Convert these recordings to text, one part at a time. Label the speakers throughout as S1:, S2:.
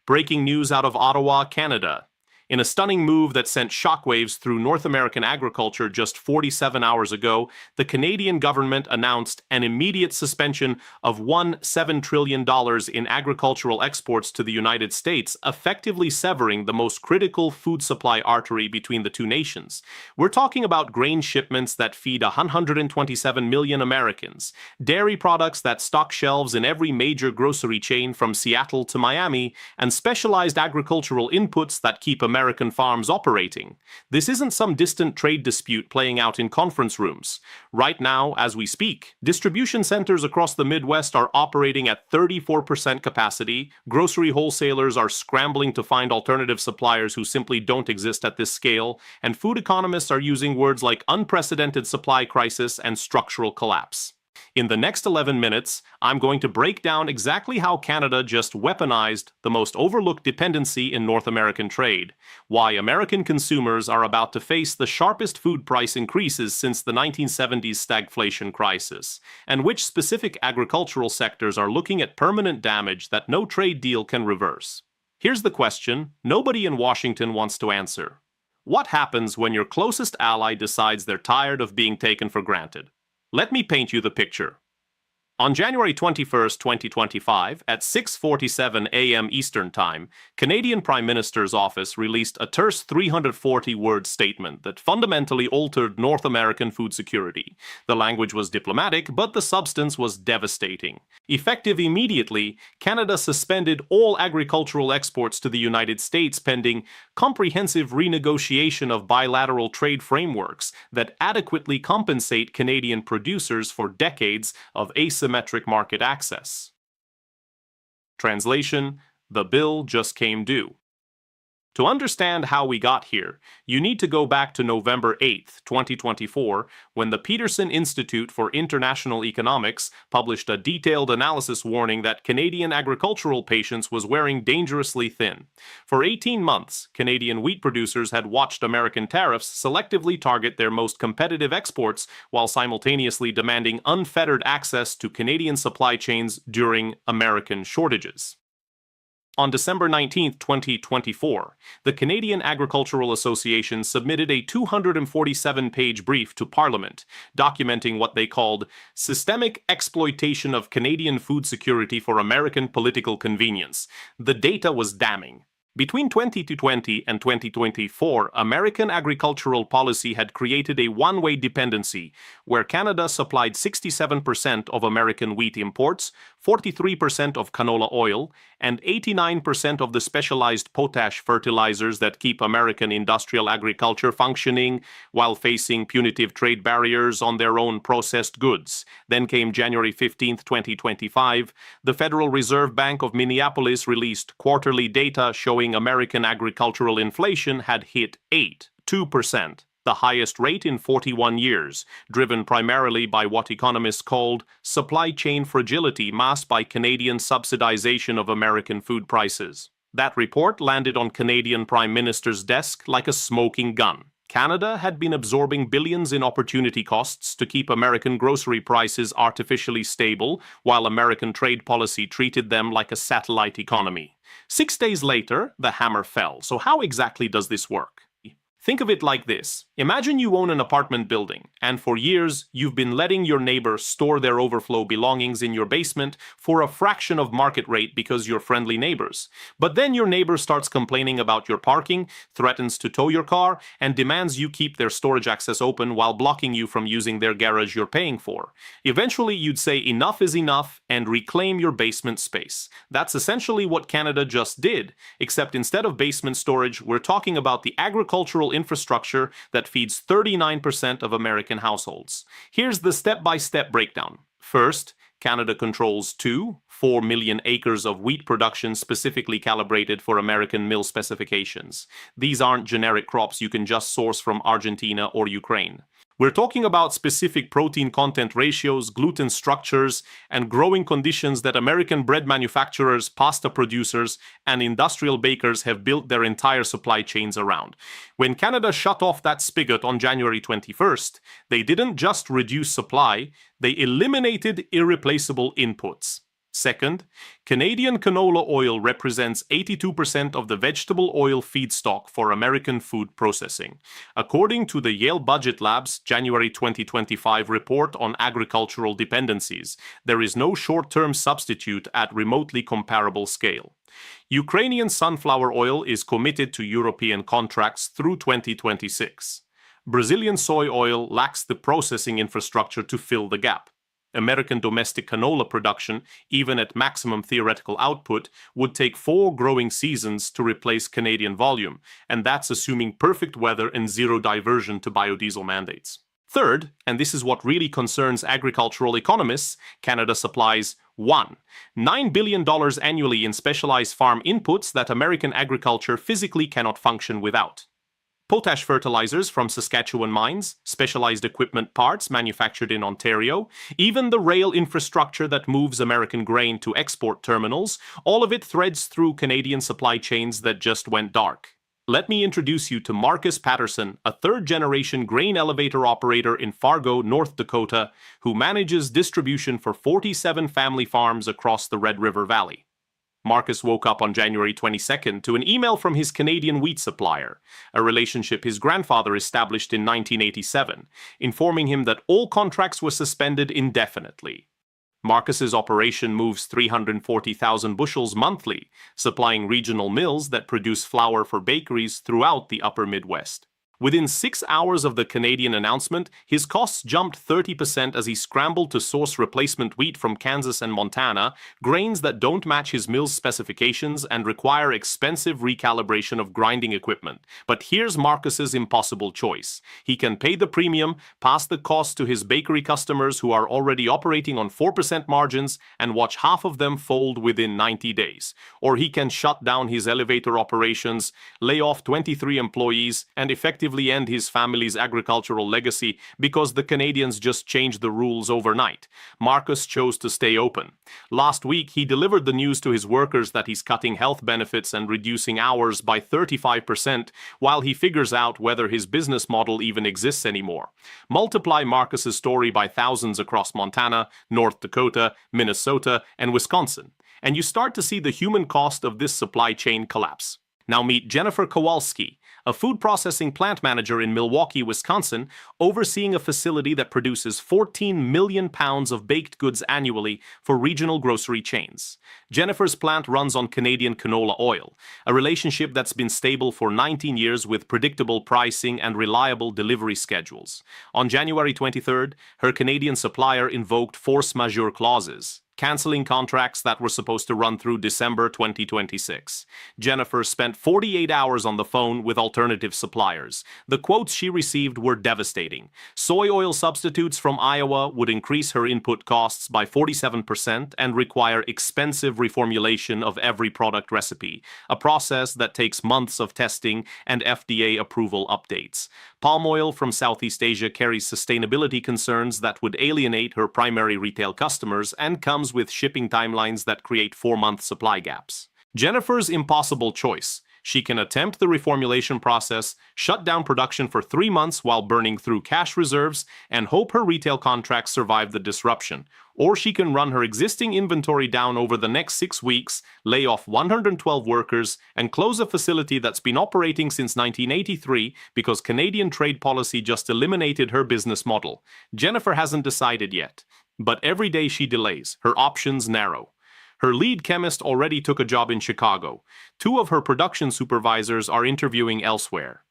S1: Breaking news out of Ottawa, Canada. In a stunning move that sent shockwaves through North American agriculture just 47 hours ago, the Canadian government announced an immediate suspension of $7 trillion in agricultural exports to the United States, effectively severing the most critical food supply artery between the two nations. We're talking about grain shipments that feed 127 million Americans, dairy products that stock shelves in every major grocery chain from Seattle to Miami, and specialized agricultural inputs that keep American farms operating. This isn't some distant trade dispute playing out in conference rooms. Right now, as we speak, distribution centers across the Midwest are operating at 34% capacity, grocery wholesalers are scrambling to find alternative suppliers who simply don't exist at this scale, and food economists are using words like unprecedented supply crisis and structural collapse. In the next 11 minutes, I'm going to break down exactly how Canada just weaponized the most overlooked dependency in North American trade, why American consumers are about to face the sharpest food price increases since the 1970s stagflation crisis, and which specific agricultural sectors are looking at permanent damage that no trade deal can reverse. Here's the question nobody in Washington wants to answer. What happens when your closest ally decides they're tired of being taken for granted? Let me paint you the picture. On January 21, 2025, at 6:47 a.m. Eastern Time, Canadian Prime Minister's office released a terse 340-word statement that fundamentally altered North American food security. The language was diplomatic, but the substance was devastating. Effective immediately, Canada suspended all agricultural exports to the United States pending comprehensive renegotiation of bilateral trade frameworks that adequately compensate Canadian producers for decades of asymmetric market access. Translation: the bill just came due. To understand how we got here, you need to go back to November 8, 2024, when the Peterson Institute for International Economics published a detailed analysis warning that Canadian agricultural patience was wearing dangerously thin. For 18 months, Canadian wheat producers had watched American tariffs selectively target their most competitive exports while simultaneously demanding unfettered access to Canadian supply chains during American shortages. On December 19, 2024, the Canadian Agricultural Association submitted a 247-page brief to Parliament, documenting what they called systemic exploitation of Canadian food security for American political convenience. The data was damning. Between 2020 and 2024, American agricultural policy had created a one-way dependency, where Canada supplied 67% of American wheat imports, 43% of canola oil, and 89% of the specialized potash fertilizers that keep American industrial agriculture functioning while facing punitive trade barriers on their own processed goods. Then came January 15, 2025. The Federal Reserve Bank of Minneapolis released quarterly data showing American agricultural inflation had hit 2%, the highest rate in 41 years, driven primarily by what economists called supply chain fragility masked by Canadian subsidization of American food prices. That report landed on Canadian Prime Minister's desk like a smoking gun. Canada had been absorbing billions in opportunity costs to keep American grocery prices artificially stable, while American trade policy treated them like a satellite economy. 6 days later, the hammer fell. So how exactly does this work? Think of it like this. Imagine you own an apartment building, and for years you've been letting your neighbor store their overflow belongings in your basement for a fraction of market rate because you're friendly neighbors. But then your neighbor starts complaining about your parking, threatens to tow your car, and demands you keep their storage access open while blocking you from using their garage you're paying for. Eventually you'd say enough is enough and reclaim your basement space. That's essentially what Canada just did, except instead of basement storage, we're talking about the agricultural infrastructure that feeds 39% of American households. Here's the step-by-step breakdown. First, Canada controls 4 million acres of wheat production specifically calibrated for American mill specifications. These aren't generic crops you can just source from Argentina or Ukraine. We're talking about specific protein content ratios, gluten structures, and growing conditions that American bread manufacturers, pasta producers, and industrial bakers have built their entire supply chains around. When Canada shut off that spigot on January 21st, they didn't just reduce supply, they eliminated irreplaceable inputs. Second, Canadian canola oil represents 82% of the vegetable oil feedstock for American food processing. According to the Yale Budget Lab's January 2025 report on agricultural dependencies, there is no short-term substitute at remotely comparable scale. Ukrainian sunflower oil is committed to European contracts through 2026. Brazilian soy oil lacks the processing infrastructure to fill the gap. American domestic canola production, even at maximum theoretical output, would take 4 growing seasons to replace Canadian volume, and that's assuming perfect weather and zero diversion to biodiesel mandates. Third, and this is what really concerns agricultural economists, Canada supplies $9 billion annually in specialized farm inputs that American agriculture physically cannot function without. Potash fertilizers from Saskatchewan mines, specialized equipment parts manufactured in Ontario, even the rail infrastructure that moves American grain to export terminals, all of it threads through Canadian supply chains that just went dark. Let me introduce you to Marcus Patterson, a third-generation grain elevator operator in Fargo, North Dakota, who manages distribution for 47 family farms across the Red River Valley. Marcus woke up on January 22nd to an email from his Canadian wheat supplier, a relationship his grandfather established in 1987, informing him that all contracts were suspended indefinitely. Marcus's operation moves 340,000 bushels monthly, supplying regional mills that produce flour for bakeries throughout the upper Midwest. Within 6 hours of the Canadian announcement, his costs jumped 30% as he scrambled to source replacement wheat from Kansas and Montana, grains that don't match his mill's specifications and require expensive recalibration of grinding equipment. But here's Marcus's impossible choice. He can pay the premium, pass the cost to his bakery customers who are already operating on 4% margins, and watch half of them fold within 90 days. Or he can shut down his elevator operations, lay off 23 employees, and effectively end his family's agricultural legacy because the Canadians just changed the rules overnight. Marcus chose to stay open. Last week, he delivered the news to his workers that he's cutting health benefits and reducing hours by 35% while he figures out whether his business model even exists anymore. Multiply Marcus's story by thousands across Montana, North Dakota, Minnesota, and Wisconsin, and you start to see the human cost of this supply chain collapse. Now meet Jennifer Kowalski, a food processing plant manager in Milwaukee, Wisconsin, overseeing a facility that produces 14 million pounds of baked goods annually for regional grocery chains. Jennifer's plant runs on Canadian canola oil, a relationship that's been stable for 19 years with predictable pricing and reliable delivery schedules. On January 23rd, her Canadian supplier invoked force majeure clauses, canceling contracts that were supposed to run through December 2026. Jennifer spent 48 hours on the phone with alternative suppliers. The quotes she received were devastating. Soy oil substitutes from Iowa would increase her input costs by 47% and require expensive reformulation of every product recipe, a process that takes months of testing and FDA approval updates. Palm oil from Southeast Asia carries sustainability concerns that would alienate her primary retail customers and comes with shipping timelines that create 4-month supply gaps. Jennifer's impossible choice. She can attempt the reformulation process, shut down production for 3 months while burning through cash reserves, and hope her retail contracts survive the disruption. Or she can run her existing inventory down over the next 6 weeks, lay off 112 workers, and close a facility that's been operating since 1983 because Canadian trade policy just eliminated her business model. Jennifer hasn't decided yet. But every day she delays, her options narrow. Her lead chemist already took a job in Chicago. 2 of her production supervisors are interviewing elsewhere.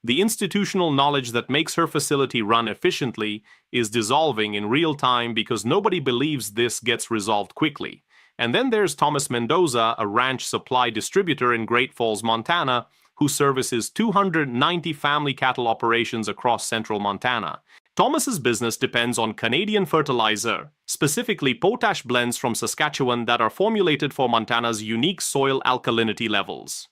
S1: The institutional knowledge that makes her facility run efficiently is dissolving in real time because nobody believes this gets resolved quickly. And then there's Thomas Mendoza, a ranch supply distributor in Great Falls, Montana, who services 290 family cattle operations across central Montana. Thomas's business depends on Canadian fertilizer, specifically potash blends from Saskatchewan that are formulated for Montana's unique soil alkalinity levels.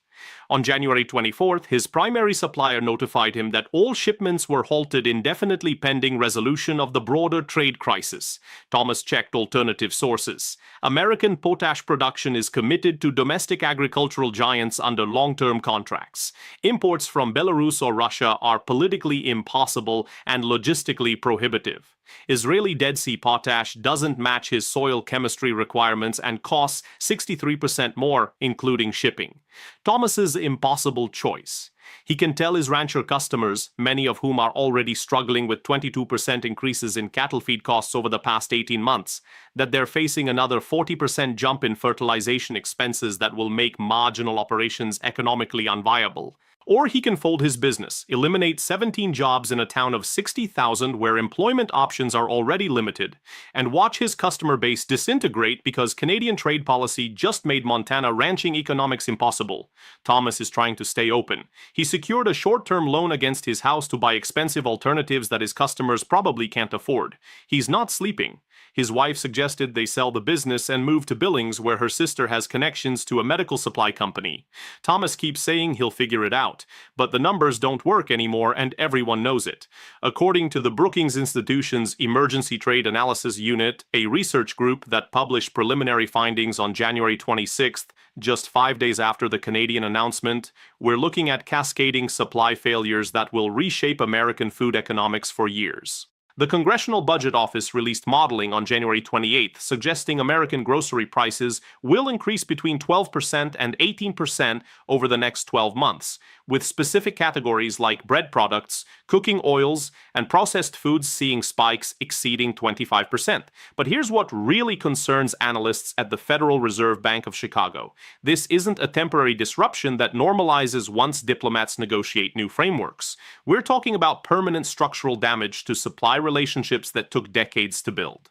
S1: On January 24th, his primary supplier notified him that all shipments were halted indefinitely pending resolution of the broader trade crisis. Thomas checked alternative sources. American potash production is committed to domestic agricultural giants under long-term contracts. Imports from Belarus or Russia are politically impossible and logistically prohibitive. Israeli Dead Sea potash doesn't match his soil chemistry requirements and costs 63% more, including shipping. Thomas's impossible choice. He can tell his rancher customers, many of whom are already struggling with 22% increases in cattle feed costs over the past 18 months, that they're facing another 40% jump in fertilization expenses that will make marginal operations economically unviable. Or he can fold his business, eliminate 17 jobs in a town of 60,000 where employment options are already limited, and watch his customer base disintegrate because Canadian trade policy just made Montana ranching economics impossible. Thomas is trying to stay open. He secured a short-term loan against his house to buy expensive alternatives that his customers probably can't afford. He's not sleeping. His wife suggested they sell the business and move to Billings, where her sister has connections to a medical supply company. Thomas keeps saying he'll figure it out, but the numbers don't work anymore and everyone knows it. According to the Brookings Institution's Emergency Trade Analysis Unit, a research group that published preliminary findings on January 26th, just 5 days after the Canadian announcement, we're looking at cascading supply failures that will reshape American food economics for years. The Congressional Budget Office released modeling on January 28th, suggesting American grocery prices will increase between 12% and 18% over the next 12 months, with specific categories like bread products, cooking oils, and processed foods seeing spikes exceeding 25%. But here's what really concerns analysts at the Federal Reserve Bank of Chicago. This isn't a temporary disruption that normalizes once diplomats negotiate new frameworks. We're talking about permanent structural damage to supply relationships that took decades to build.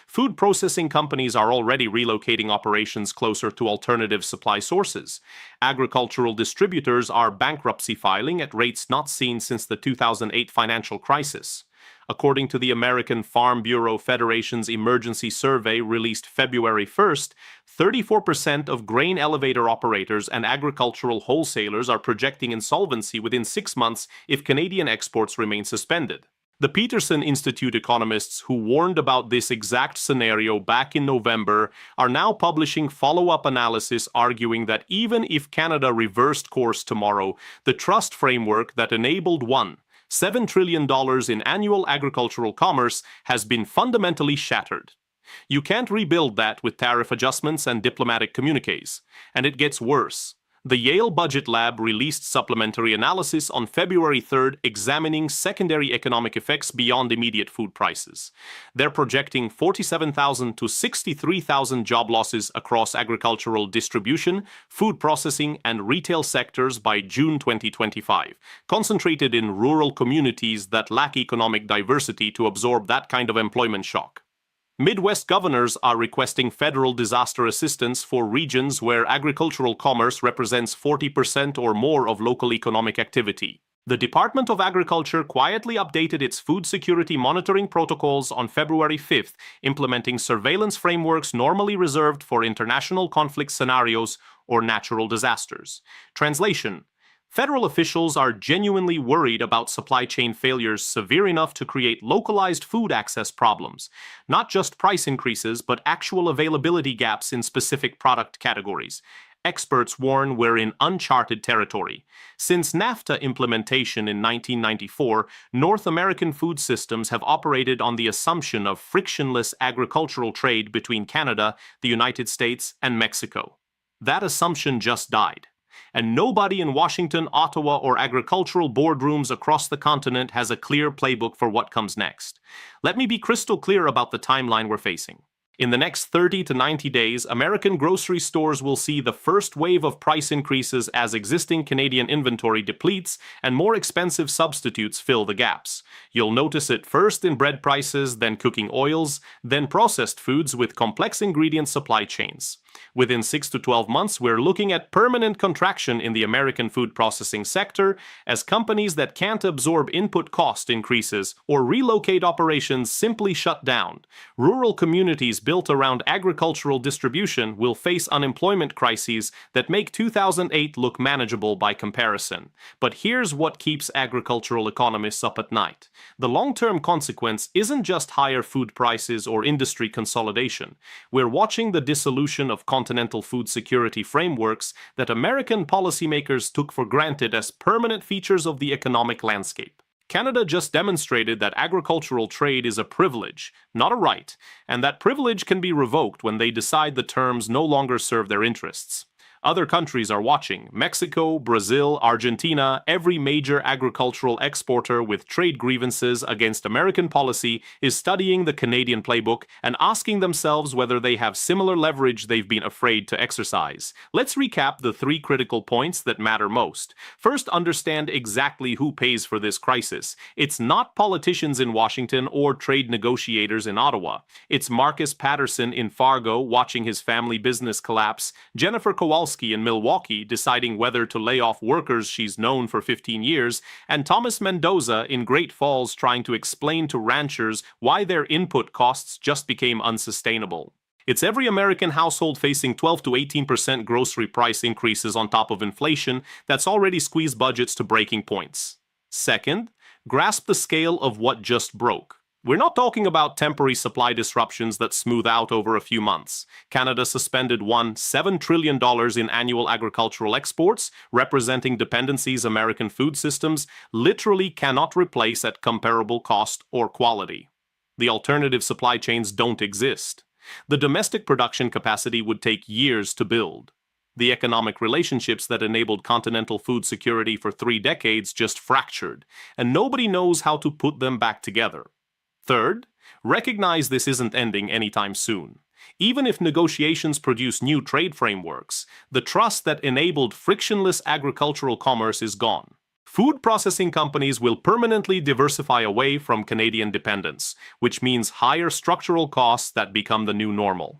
S1: Food processing companies are already relocating operations closer to alternative supply sources. Agricultural distributors are bankruptcy filing at rates not seen since the 2008 financial crisis. According to the American Farm Bureau Federation's emergency survey released February 1st, 34% of grain elevator operators and agricultural wholesalers are projecting insolvency within 6 months if Canadian exports remain suspended. The Peterson Institute economists who warned about this exact scenario back in November are now publishing follow-up analysis arguing that even if Canada reversed course tomorrow, the trust framework that enabled $7 trillion in annual agricultural commerce has been fundamentally shattered. You can't rebuild that with tariff adjustments and diplomatic communiques. And it gets worse. The Yale Budget Lab released supplementary analysis on February 3rd examining secondary economic effects beyond immediate food prices. They're projecting 47,000 to 63,000 job losses across agricultural distribution, food processing, and retail sectors by June 2025, concentrated in rural communities that lack economic diversity to absorb that kind of employment shock. Midwest governors are requesting federal disaster assistance for regions where agricultural commerce represents 40% or more of local economic activity. The Department of Agriculture quietly updated its food security monitoring protocols on February 5th, implementing surveillance frameworks normally reserved for international conflict scenarios or natural disasters. Translation: federal officials are genuinely worried about supply chain failures severe enough to create localized food access problems, not just price increases, but actual availability gaps in specific product categories. Experts warn we're in uncharted territory. Since NAFTA implementation in 1994, North American food systems have operated on the assumption of frictionless agricultural trade between Canada, the United States, and Mexico. That assumption just died. And nobody in Washington, Ottawa, or agricultural boardrooms across the continent has a clear playbook for what comes next. Let me be crystal clear about the timeline we're facing. In the next 30 to 90 days, American grocery stores will see the first wave of price increases as existing Canadian inventory depletes and more expensive substitutes fill the gaps. You'll notice it first in bread prices, then cooking oils, then processed foods with complex ingredient supply chains. Within 6 to 12 months, we're looking at permanent contraction in the American food processing sector as companies that can't absorb input cost increases or relocate operations simply shut down. Rural communities built around agricultural distribution will face unemployment crises that make 2008 look manageable by comparison. But here's what keeps agricultural economists up at night. The long-term consequence isn't just higher food prices or industry consolidation. We're watching the dissolution of continental food security frameworks that American policymakers took for granted as permanent features of the economic landscape. Canada just demonstrated that agricultural trade is a privilege, not a right, and that privilege can be revoked when they decide the terms no longer serve their interests. Other countries are watching. Mexico, Brazil, Argentina, every major agricultural exporter with trade grievances against American policy is studying the Canadian playbook and asking themselves whether they have similar leverage they've been afraid to exercise. Let's recap the 3 critical points that matter most. First, understand exactly who pays for this crisis. It's not politicians in Washington or trade negotiators in Ottawa. It's Marcus Patterson in Fargo watching his family business collapse, Jennifer Kowalski in Milwaukee deciding whether to lay off workers she's known for 15 years, and Thomas Mendoza in Great Falls trying to explain to ranchers why their input costs just became unsustainable. It's every American household facing 12 to 18% grocery price increases on top of inflation that's already squeezed budgets to breaking points. Second, grasp the scale of what just broke. We're not talking about temporary supply disruptions that smooth out over a few months. Canada suspended $7 trillion in annual agricultural exports, representing dependencies American food systems literally cannot replace at comparable cost or quality. The alternative supply chains don't exist. The domestic production capacity would take years to build. The economic relationships that enabled continental food security for 3 decades just fractured, and nobody knows how to put them back together. Third, recognize this isn't ending anytime soon. Even if negotiations produce new trade frameworks, the trust that enabled frictionless agricultural commerce is gone. Food processing companies will permanently diversify away from Canadian dependence, which means higher structural costs that become the new normal.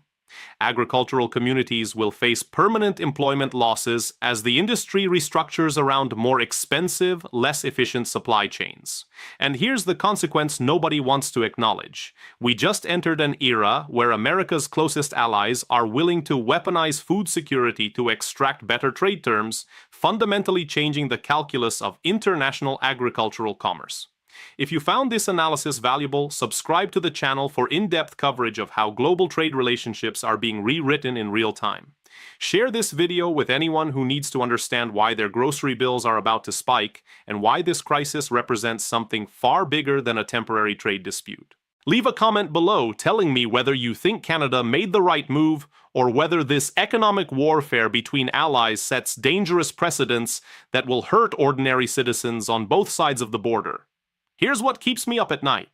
S1: Agricultural communities will face permanent employment losses as the industry restructures around more expensive, less efficient supply chains. And here's the consequence nobody wants to acknowledge. We just entered an era where America's closest allies are willing to weaponize food security to extract better trade terms, fundamentally changing the calculus of international agricultural commerce. If you found this analysis valuable, subscribe to the channel for in-depth coverage of how global trade relationships are being rewritten in real time. Share this video with anyone who needs to understand why their grocery bills are about to spike and why this crisis represents something far bigger than a temporary trade dispute. Leave a comment below telling me whether you think Canada made the right move or whether this economic warfare between allies sets dangerous precedents that will hurt ordinary citizens on both sides of the border. Here's what keeps me up at night.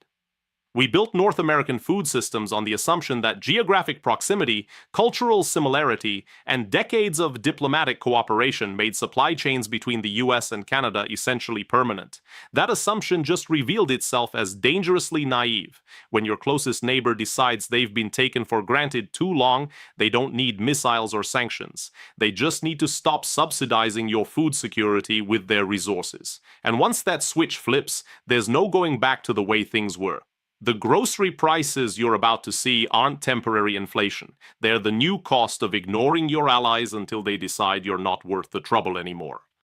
S1: We built North American food systems on the assumption that geographic proximity, cultural similarity, and decades of diplomatic cooperation made supply chains between the US and Canada essentially permanent. That assumption just revealed itself as dangerously naive. When your closest neighbor decides they've been taken for granted too long, they don't need missiles or sanctions. They just need to stop subsidizing your food security with their resources. And once that switch flips, there's no going back to the way things were. The grocery prices you're about to see aren't temporary inflation. They're the new cost of ignoring your allies until they decide you're not worth the trouble anymore.